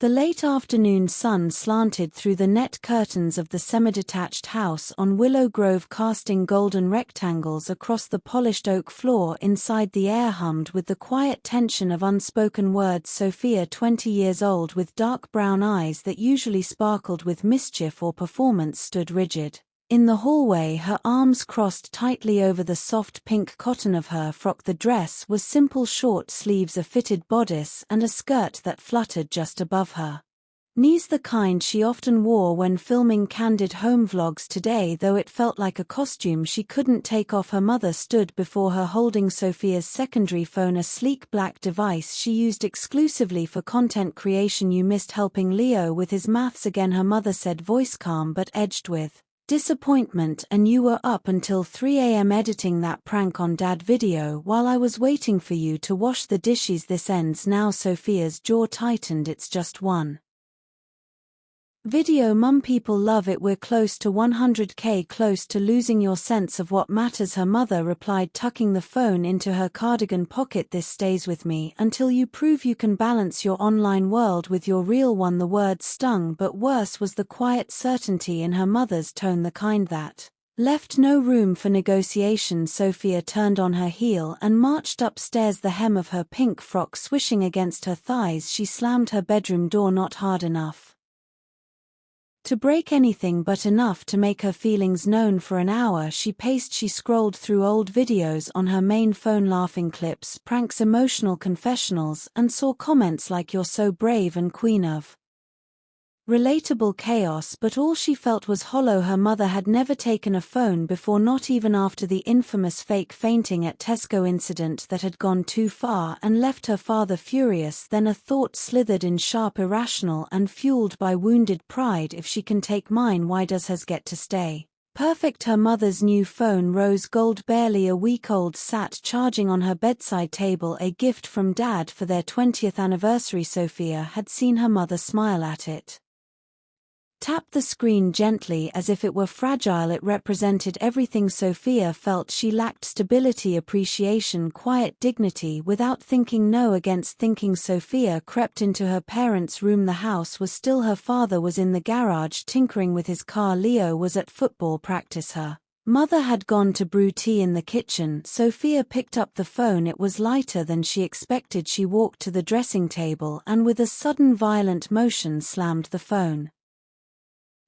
The late afternoon sun slanted through the net curtains of the semi-detached house on Willow Grove, casting golden rectangles across the polished oak floor. Inside, the air hummed with the quiet tension of unspoken words. Sophia, 20 years old, with dark brown eyes that usually sparkled with mischief or performance, stood rigid in the hallway, her arms crossed tightly over the soft pink cotton of her frock. The dress was simple short sleeves, a fitted bodice, and a skirt that fluttered just above her knees, the kind she often wore when filming candid home vlogs. Today, though it felt like a costume she couldn't take off, her mother stood before her holding Sophia's secondary phone, a sleek black device she used exclusively for content creation. "You missed helping Leo with his maths again," her mother said, voice calm but edged with disappointment, "and you were up until 3 a.m. editing that prank on Dad video while I was waiting for you to wash the dishes. This ends now." Sophia's jaw tightened. "It's just one video, Mum. People love it. We're close to 100K, close to losing your sense of what matters," her mother replied, tucking the phone into her cardigan pocket. "This stays with me until you prove you can balance your online world with your real one." The words stung, but worse was the quiet certainty in her mother's tone, the kind that left no room for negotiation. Sophia turned on her heel and marched upstairs, the hem of her pink frock swishing against her thighs. She slammed her bedroom door, not hard enough to break anything, but enough to make her feelings known. For an hour she paced. She scrolled through old videos on her main phone, laughing clips, pranks, emotional confessionals, and saw comments like "You're so brave" and "Queen of relatable chaos," but all she felt was hollow. Her mother had never taken a phone before, not even after the infamous fake fainting at Tesco incident that had gone too far and left her father furious. Then a thought slithered in, sharp, irrational, and fueled by wounded pride. "If she can take mine, why does hers get to stay perfect?" Her mother's new phone, rose gold, barely a week old, sat charging on her bedside table, a gift from Dad for their 20th anniversary. Sophia had seen her mother smile at it, tap the screen gently as if it were fragile. It represented everything Sophia felt. She lacked stability, appreciation, quiet dignity. Without thinking, no, against thinking, Sophia crept into her parents' room. The house was still. Her father was in the garage tinkering with his car. Leo was at football practice. Her mother had gone to brew tea in the kitchen. Sophia picked up the phone. It was lighter than she expected. She walked to the dressing table and with a sudden violent motion slammed the phone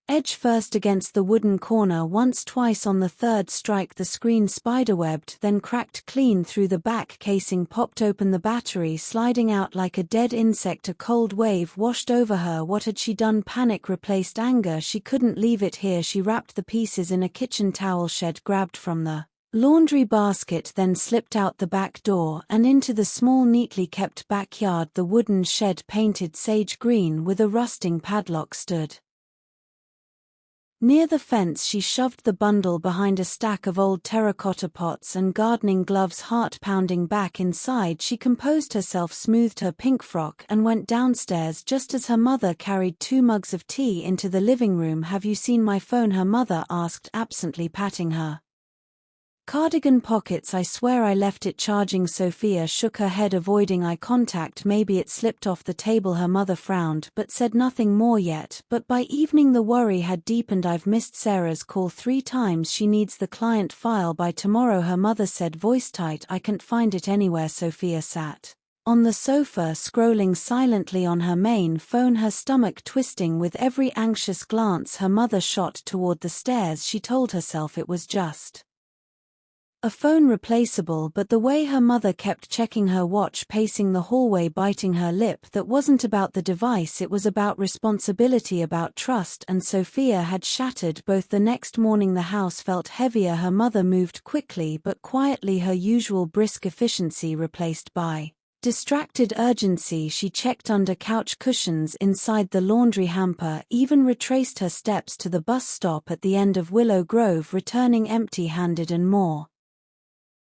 edge first against the wooden corner, once, twice. On the third strike the screen spiderwebbed, then cracked clean through. The back casing popped open, the battery sliding out like a dead insect. A cold wave washed over her. What had she done? Panic replaced anger. She couldn't leave it here. She wrapped the pieces in a kitchen towel shed, grabbed from the laundry basket, then slipped out the back door and into the small, neatly kept backyard. The wooden shed, painted sage green with a rusting padlock, stood near the fence. She shoved the bundle behind a stack of old terracotta pots and gardening gloves, heart pounding. Back inside, she composed herself, smoothed her pink frock, and went downstairs just as her mother carried 2 mugs of tea into the living room. "Have you seen my phone?" her mother asked, absently patting her cardigan pockets. "I swear I left it charging." Sophia shook her head, avoiding eye contact. "Maybe it slipped off the table." Her mother frowned but said nothing more yet. But by evening the worry had deepened. "I've missed Sarah's call 3 times. She needs the client file by tomorrow," her mother said, voice tight. "I can't find it anywhere." Sophia sat on the sofa, scrolling silently on her main phone, her stomach twisting with every anxious glance her mother shot toward the stairs. She told herself it was just a phone, replaceable, but the way her mother kept checking her watch, pacing the hallway, biting her lip, that wasn't about the device. It was about responsibility, about trust, and Sophia had shattered both. The next morning the house felt heavier. Her mother moved quickly but quietly, her usual brisk efficiency replaced by distracted urgency. She checked under couch cushions, inside the laundry hamper, even retraced her steps to the bus stop at the end of Willow Grove, returning empty-handed and more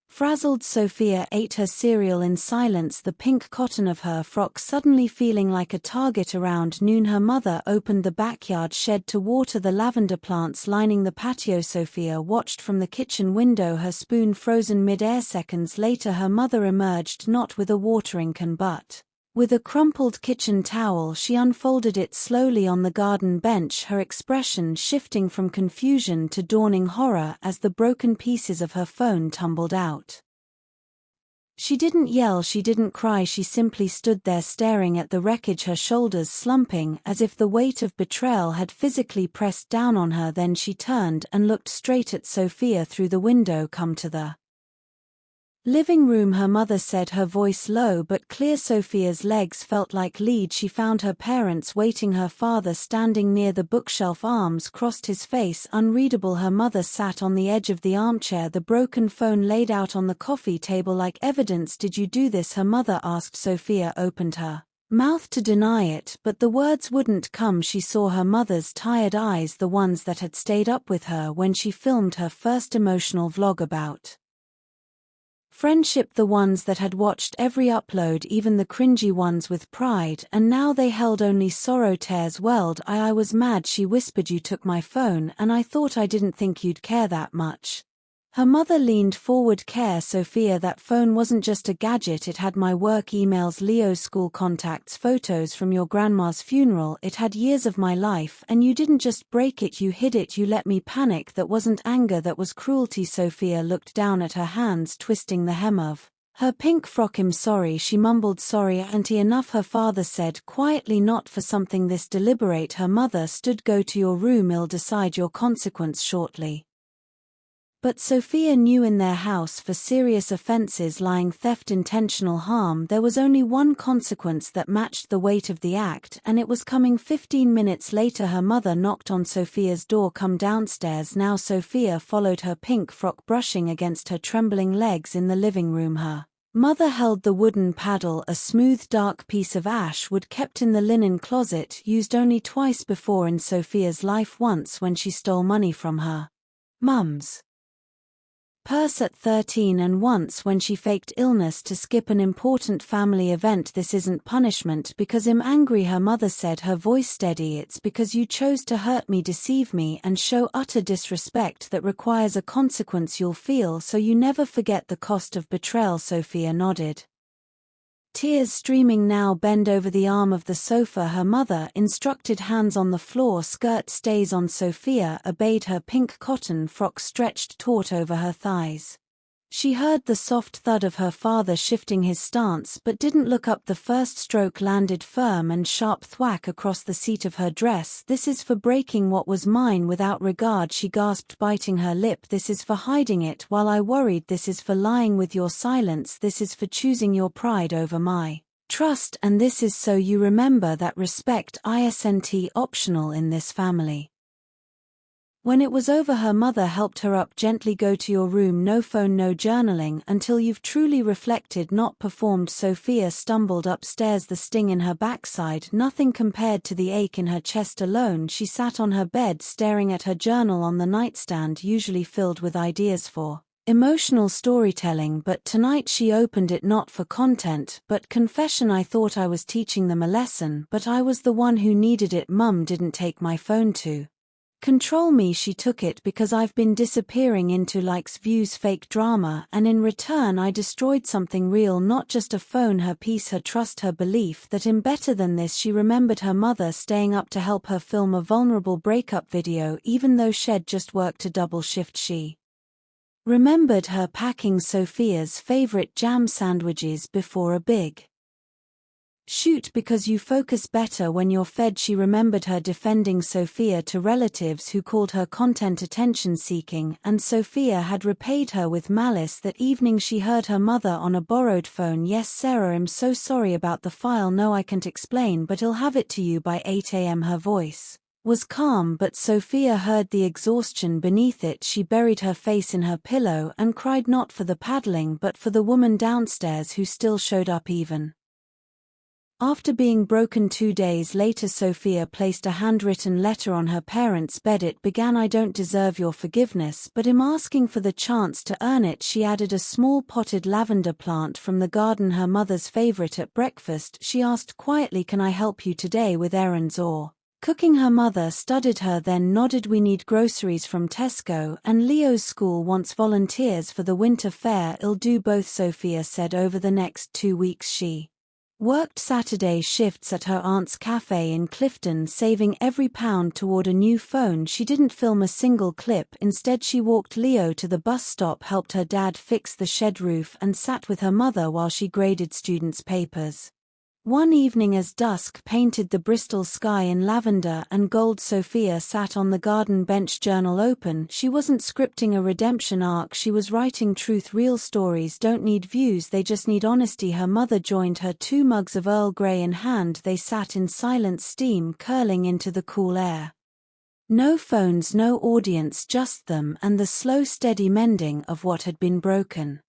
frazzled. Sophia ate her cereal in silence, the pink cotton of her frock suddenly feeling like a target. Around noon her mother opened the backyard shed to water the lavender plants lining the patio. Sophia watched from the kitchen window, her spoon frozen mid-air. Seconds later her mother emerged, not with a watering can but With a crumpled kitchen towel she unfolded it slowly on the garden bench, her expression shifting from confusion to dawning horror as the broken pieces of her phone tumbled out. She didn't yell, she didn't cry, she simply stood there staring at the wreckage, her shoulders slumping as if the weight of betrayal had physically pressed down on her. Then she turned and looked straight at Sophia through the window. "Come to the living room," her mother said, her voice low but clear. Sophia's legs felt like lead. She found her parents waiting, her father standing near the bookshelf, arms crossed, his face unreadable. Her mother sat on the edge of the armchair, the broken phone laid out on the coffee table like evidence. "Did you do this?" her mother asked. Sophia opened her mouth to deny it, but the words wouldn't come. She saw her mother's tired eyes, the ones that had stayed up with her when she filmed her first emotional vlog about friendship, the ones that had watched every upload, even the cringy ones, with pride, and now they held only sorrow. Tears welled. I was mad," she whispered. "You took my phone, and I thought I didn't think you'd care that much." Her mother leaned forward. "Care, Sophia? That phone wasn't just a gadget. It had my work emails, Leo's school contacts, photos from your grandma's funeral. It had years of my life, and you didn't just break it, you hid it. You let me panic. That wasn't anger, that was cruelty." Sophia looked down at her hands, twisting the hem of her pink frock. "I'm sorry," she mumbled. "Sorry, Auntie, enough," her father said quietly. "Not for something this deliberate." Her mother stood. "Go to your room, I'll decide your consequence shortly." But Sophia knew in their house, for serious offenses, lying, theft, intentional harm, there was only one consequence that matched the weight of the act, and it was coming. 15 minutes later her mother knocked on Sophia's door. "Come downstairs now." Sophia followed, her pink frock brushing against her trembling legs. In the living room her mother held the wooden paddle, a smooth dark piece of ash wood kept in the linen closet, used only twice before in Sophia's life, once when she stole money from her mum's purse at 13, and once when she faked illness to skip an important family event. "This isn't punishment because I'm angry," her mother said, her voice steady. "It's because you chose to hurt me, deceive me, and show utter disrespect that requires a consequence you'll feel so you never forget the cost of betrayal." Sophia nodded, tears streaming now. "Bend over the arm of the sofa," her mother instructed, hands on the floor. "Skirt stays on." Sophia obeyed, her pink cotton frock stretched taut over her thighs. She heard the soft thud of her father shifting his stance but didn't look up. The first stroke landed firm and sharp, thwack across the seat of her dress. "This is for breaking what was mine without regard," she gasped, biting her lip. "This is for hiding it while I worried. This is for lying with your silence. This is for choosing your pride over my trust. And this is so you remember that respect isn't optional in this family." When it was over her mother helped her up gently. "Go to your room, no phone, no journaling, until you've truly reflected, not performed." Sophia stumbled upstairs, the sting in her backside nothing compared to the ache in her chest. Alone she sat on her bed staring at her journal on the nightstand, usually filled with ideas for emotional storytelling, but tonight she opened it not for content but confession. "I thought I was teaching them a lesson, but I was the one who needed it. Mum didn't take my phone to control me, she took it because I've been disappearing into likes, views, fake drama, and in return I destroyed something real, not just a phone, her peace, her trust, her belief that I'm better than this." She remembered her mother staying up to help her film a vulnerable breakup video even though she'd just worked a double shift. She remembered her packing Sophia's favorite jam sandwiches before a big shoot because you focus better when you're fed. She remembered her defending Sophia to relatives who called her content attention-seeking, and Sophia had repaid her with malice. That evening she heard her mother on a borrowed phone. "Yes, Sarah, I'm so sorry about the file. No, I can't explain, but I'll have it to you by 8 a.m. Her voice was calm, but Sophia heard the exhaustion beneath it. She buried her face in her pillow and cried, not for the paddling but for the woman downstairs who still showed up even after being broken. 2 days later Sophia placed a handwritten letter on her parents' bed. It began, "I don't deserve your forgiveness, but I'm asking for the chance to earn it." She added a small potted lavender plant from the garden, her mother's favorite. At breakfast she asked quietly, "Can I help you today with errands or cooking?" Her mother studied her, then nodded. "We need groceries from Tesco, and Leo's school wants volunteers for the winter fair." "I'll do both," Sophia said. Over the next 2 weeks she Worked Saturday shifts at her aunt's cafe in Clifton, saving every pound toward a new phone. She didn't film a single clip, instead she walked Leo to the bus stop, helped her dad fix the shed roof, and sat with her mother while she graded students' papers. One evening as dusk painted the Bristol sky in lavender and gold, Sophia sat on the garden bench, journal open. She wasn't scripting a redemption arc, she was writing truth. Real stories don't need views, they just need honesty. Her mother joined her, 2 mugs of Earl Grey in hand. They sat in silence, steam curling into the cool air. No phones, no audience, just them and the slow steady mending of what had been broken.